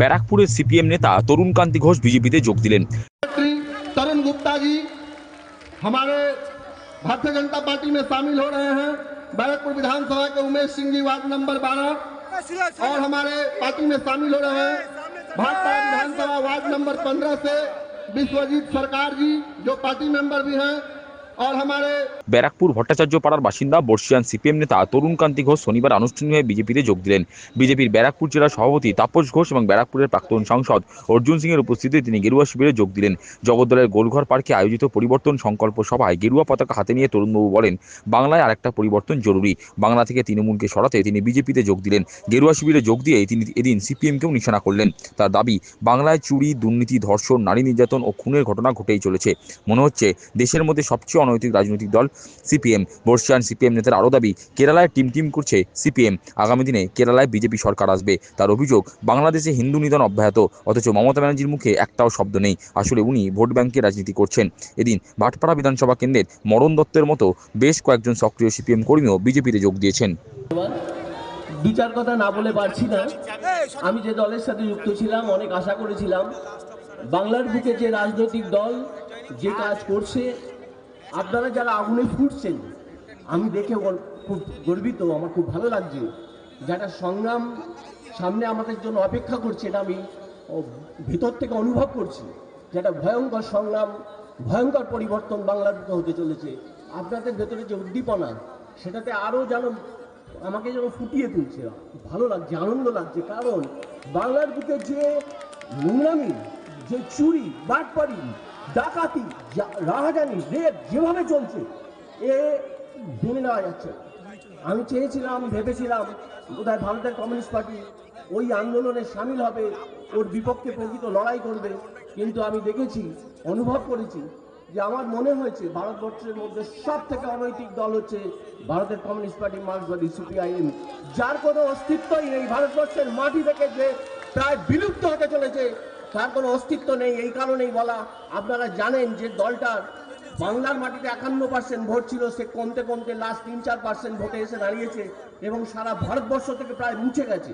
ব্যারাকপুরের সিপিএম নেতা তরুণ কান্তি ঘোষ বিজেপিতে যোগ দিলেন। तरुण गुप्ता जी हमारे भारतीय जनता पार्टी में शामिल हो रहे हैं। बैरकपुर विधानसभा के उमेश सिंह जी वार्ड नंबर 12 और हमारे पार्टी में शामिल हो रहे हैं। भाजपा विधानसभा वार्ड नंबर 15 से विश्वजीत सरकार जी जो पार्टी मेंबर भी हैं और हमारे ব্যারাকপুর ভট্টাচার্য পাড়ার বাসিন্দা বর্ষিয়ান সিপিএম নেতা তরুণ কান্তি ঘোষ শনিবার আনুষ্ঠানিকভাবে বিজেপিতে যোগ দিলেন। বিজেপির ব্যারাকপুর জেলা সভাপতি তাপস ঘোষ এবং ব্যারাকপুরের প্রাক্তন সাংসদ অর্জুন সিং এর উপস্থিতিতে তিনি গেরুয়া শিবিরে যোগ দিলেন। জগদ্দলের গোলঘর পার্কে আয়োজিত পরিবর্তন সংকল্প সভায় গেরুয়া পতাকা হাতে নিয়ে তরুণবাবু বলেন, বাংলায় আরেকটা পরিবর্তন জরুরি। বাংলা থেকে তৃণমূলকে সরাতে তিনি বিজেপিতে যোগ দিলেন। গেরুয়া শিবিরে যোগ দিয়ে তিনি এদিন সিপিএমকেও নিশানা করলেন। তার দাবি, বাংলায় চুরি, দুর্নীতি, ধর্ষণ, নারী নির্যাতন ও খুনের ঘটনা ঘটেই চলেছে। মনে হচ্ছে দেশের মধ্যে সবচেয়ে অনৈতিক রাজনৈতিক দল সিপিএম। বর্ষিয়ান সিপিএম নেতার আরও দাবি, কেরালায় টিম করছে সিপিএম। আগামী দিনে কেরালায় বিজেপি সরকার আসবে। তার অভিযোগ, বাংলাদেশে হিন্দু নিধন অব্যাহত, অথচ মমতা ব্যানার্জির মুখে একটাও শব্দ নেই। আসলে উনি ভোট ব্যাংকের রাজনীতি করছেন। এদিন ভাটপাড়া বিধানসভা কেন্দ্রের মরণ দত্তের মতো বেশ কয়েকজন সক্রিয় সিপিএম কর্মীও বিজেপিতে যোগ দিয়েছেন। দু চার কথা না বলে পারছি না। আমি যে দলের সাথে যুক্ত ছিলাম, অনেক আশা করেছিলাম বাংলার বুকে যে রাজনৈতিক দল যে কাজ করছে, আপনারা যারা আগুনে ফুটছেন, আমি দেখে খুব গর্বিত, আমার খুব ভালো লাগছে। যারা সংগ্রাম সামনে আমাদের জন্য অপেক্ষা করছে, এটা আমি ভিতর থেকে অনুভব করছি। যেটা ভয়ঙ্কর সংগ্রাম, ভয়ঙ্কর পরিবর্তন বাংলার বুকে হতে চলেছে। আপনাদের ভেতরে যে উদ্দীপনা, সেটাতে আরও যেন আমাকে যেন ফুটিয়ে তুলছে। ভালো লাগছে, আনন্দ লাগছে। কারণ বাংলার বুকে যে নোংরামি, যে চুরি, বাটপাড়ি, ডাকাতি, রাহাজানি, রেপ যেভাবে চলছে, এ মেনে নেওয়া যাচ্ছে। আমি চেয়েছিলাম, ভেবেছিলাম বোধহয় ভারতের কমিউনিস্ট পার্টি ওই আন্দোলনে সামিল হবে, ওর বিপক্ষে প্রকৃত লড়াই করবে। কিন্তু আমি দেখেছি, অনুভব করেছি যে আমার মনে হয়েছে ভারতবর্ষের মধ্যে সব থেকে অনৈতিক দল হচ্ছে ভারতের কমিউনিস্ট পার্টি, মার্ক্সবাদী সিপিআইএম, যার কোনো অস্তিত্বই নেই। ভারতবর্ষের মাটি থেকে যে প্রায় বিলুপ্ত হতে চলেছে, তার কোনো অস্তিত্ব নেই। এই কারণেই বলা, আপনারা জানেন যে দলটার বাংলার মাটিতে 51% ভোট ছিল, সে কমতে কমতে লাস্ট 3-4% ভোটে এসে দাঁড়িয়েছে এবং সারা ভারতবর্ষ থেকে প্রায় মুছে গেছে।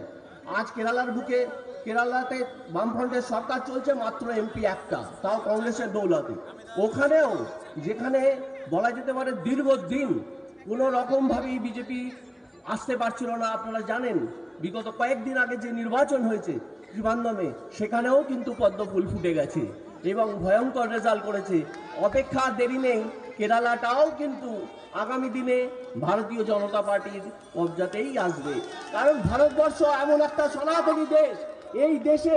আজ কেরালার বুকে, কেরালাতে বামফ্রন্টের সরকার চলছে, মাত্র এমপি একটা, তাও কংগ্রেসের দৌলতে। ওখানেও যেখানে বলা যেতে পারে দীর্ঘদিন কোনো রকমভাবেই বিজেপি আসতে পারছিল না, আপনারা জানেন বিগত কয়েকদিন আগে যে নির্বাচন হয়েছে ত্রিবান্ধমে, সেখানেও কিন্তু পদ্ম ফুল ফুটে গেছে এবং ভয়ঙ্কর রেজাল্ট করেছে। অপেক্ষা দেরি নেই, কেরালাটাও কিন্তু আগামী দিনে ভারতীয় জনতা পার্টির কবজাতেই আসবে। কারণ ভারতবর্ষ এমন একটা সনাতনী দেশ, এই দেশে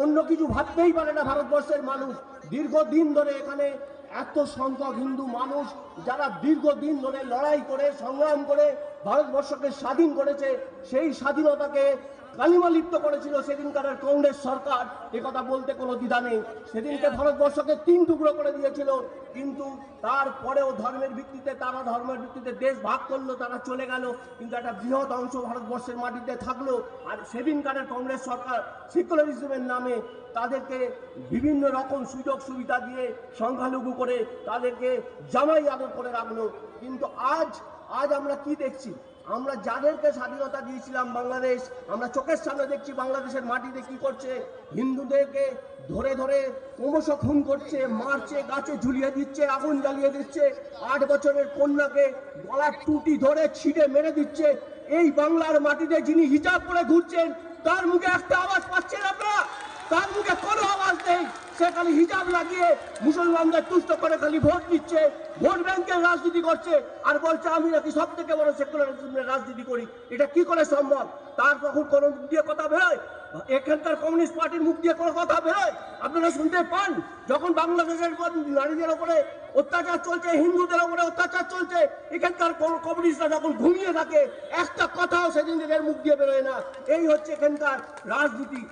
অন্য কিছু ভাবতেই পারে না ভারতবর্ষের মানুষ। দীর্ঘদিন ধরে এখানে এত সংখ্যক হিন্দু মানুষ, যারা দীর্ঘদিন ধরে লড়াই করে, সংগ্রাম করে ভারতবর্ষকে স্বাধীন করেছে, সেই স্বাধীনতাকে কালিমা লিপ্ত করেছিল সেদিনকার কংগ্রেস সরকার। একথা বলতে কোনো দ্বিধা নেই। সেদিনকে ভারতবর্ষকে 3 টুকরো করে দিয়েছিল, কিন্তু তারপরেও ধর্মের ভিত্তিতে, তারা ধর্মের ভিত্তিতে দেশ ভাগ করলো, তারা চলে গেল, কিন্তু একটা বৃহৎ অংশ ভারতবর্ষের মাটিতে থাকলো। আর সেদিনকার কংগ্রেস সরকার সেকুলারিজমের নামে তাদেরকে বিভিন্ন রকম সুযোগ সুবিধা দিয়ে, সংখ্যালঘু করে তাদেরকে জামাই আদর করে রাখলো। কিন্তু আজ আমরা কি দেখছি? আমরা যাদেরকে স্বাধীনতা দিয়েছিলাম বাংলাদেশ, আমরা চোখের সামনে দেখছি বাংলাদেশের মাটিতে কি করছে। হিন্দুদেরকে ধরে ধরে ক্রমশ খুন করছে, মারছে, গাছে ঝুলিয়ে দিচ্ছে, আগুন জ্বালিয়ে দিচ্ছে, 8 বছরের কন্যাকে গলার টুটি ধরে ছিঁড়ে মেরে দিচ্ছে। এই বাংলার মাটিতে যিনি হিজাব পরে ঘুরছেন, তার মুখে একটা আওয়াজ পাচ্ছেন আপনারা? তার মুখে কোনো আওয়াজ নেই। সে খালি হিজাব লাগিয়ে মুসলমানদের তুষ্ট করে খালি ভোট দিচ্ছে, ভোট ব্যাংকের রাজনীতি করছে, আর বলছে আমি নাকি সব থেকে বড় সেকুলারিজমের রাজনীতি করি। এটা কি করে সম্ভব? তার তখন কোনো মুখ দিয়ে কথা বেরোয়? এখানকার কমিউনিস্ট পার্টির মুখ দিয়ে কোনো কথা বেরোয়? আপনারা শুনতে পান? যখন বাংলাদেশের নারীদের ওপরে অত্যাচার চলছে, হিন্দুদের ওপরে অত্যাচার চলছে, এখানকার কমিউনিস্টরা যখন ঘুমিয়ে থাকে, একটা কথাও সেদিন এদের মুখ দিয়ে বেরোয় না। এই হচ্ছে এখানকার রাজনীতি।